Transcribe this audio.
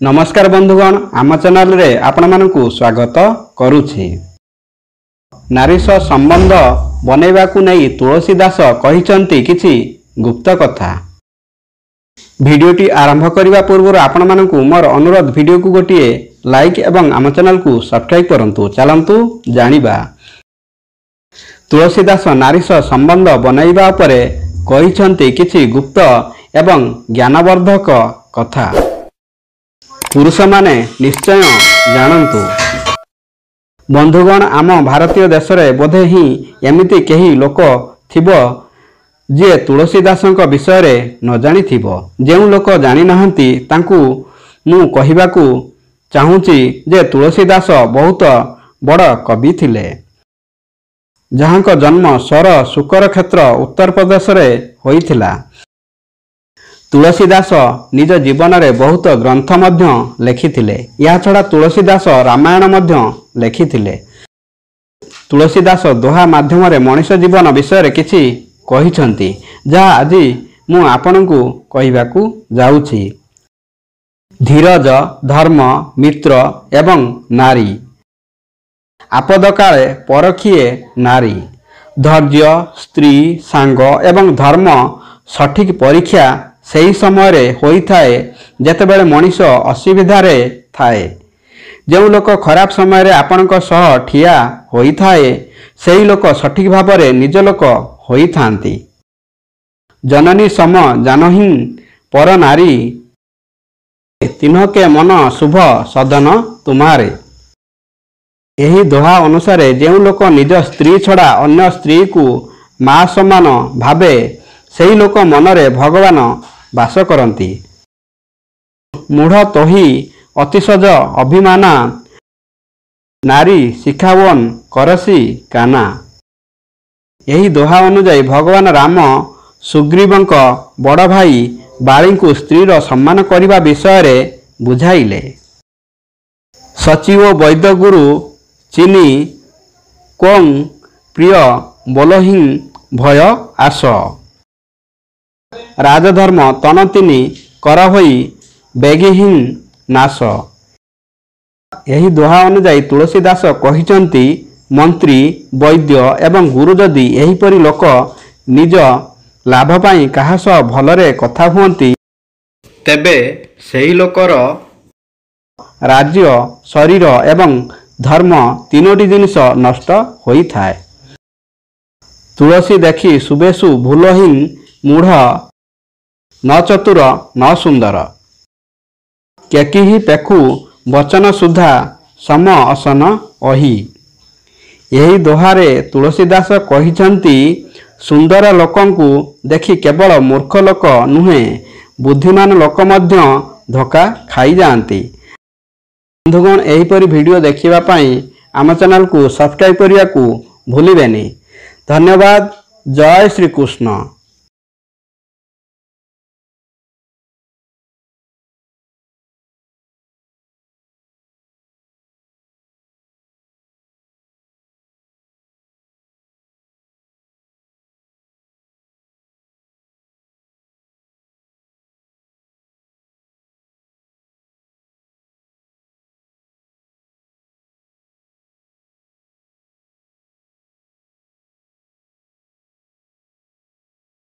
नमस्कार बंधुगण आम चैनल रे आपण मानकु स्वागत करुछि। नारीश संबंध बनैबाकु नै तुलसीदास कहिचंती किछि गुप्त कथा। भिडियोटी आरंभ करिबा पूर्व आपण मानकु मोर अनुरोध भिडियो को गोटिए लाइक एवं आम चैनल को सब्सक्राइब करंतु। चलंतु जानिबा तुलसीदास नारीश संबंध बनैबा उपरे कहिचंती किछि गुप्त एवं ज्ञानवर्धक कथा। पुरुष माने निश्चय जानतु। बंधुगण आम भारतीय देश में बोधे ही एमिति कही लोक थिबो जे तुलसीदासंक विषय न जानी थिबो। जेउ लोक जानी नाहंती तांकु मु कहिबाकु चाहूची जे तुलसीदास बहुत बड़ कवि थिले, जहांक जन्म स्वर शुकर क्षेत्र उत्तर प्रदेश रे होइथिला। तुलसीदास निज जीवन में बहुत ग्रंथ मध्य लेखिथिले। या छड़ा तुलसीदास रामायण मध्य लेखिथिले। तुलसीदास दोहा माध्यम रे मनुष्य जीवन विषय किछि कहिछंती, जहा आज मु आपनकु कहिबाकु जाउछि। धीरज, धर्म, मित्र एवं नारी। आपद काले परखिए नारी। धैर्य, स्त्री, सांग एवं धर्म सठिक परीक्षा सही समय रे होई थाए जेतेबेले मनीष असुविधार थाए। जो लोक खराब समय रे आपणक सह ठिया होई थाए सही लोक सठिक भाव में निज लोक होई थांती। जननी सम जानही पर नारी, तिन्ह के मन शुभ सदन तुम्हारे। यही दोहा अनुसार जो लोक निज स्त्री छड़ा अन्य स्त्री को माँ समान भावे सही लोक मनरे भगवान वास करती। मूढ़ तोही अतिशज अभिमाना, नारी शिखावन करसी काना। यही दोहा अनुजाई भगवान राम सुग्रीवंक बड़ भाई बाली को स्त्रीर सम्मान करने विषय रे बुझाइले। सचिव वैद्य गुरु चिनी कों प्रिय बोलहि भय आस। राजधर्म तन तिनी कर होई बेगिहीन नाश। यही दोहा अनुजाई तुलसीदास कहिचंती मंत्री, वैद्य एवं गुरु जदि एहीपरि लोक निज लाभ पाई काहा सह भलरे कथा हुअंती तेबे सही लोकर राज्य, शरीर एवं धर्म तीनोटी जिनिष नष्ट होई थाए। तुलसी देखी सुबेशु भूलहीन मूढ़, न चतुर न सुंदर। केकिही पेखु वचन सुधा सम असन अही। यही दोहारे तुलसीदास कहिचंती सुंदर लोकंकु देखि केवल मूर्ख लोक नुहे बुद्धिमान लोक मध्य धोखा खाई जाती। बंधुगण एहीपरि वीडियो देखिबा पाई आम चैनल को सब्सक्राइब करिया को भूलिबेनी। धन्यवाद। जय श्री कृष्ण।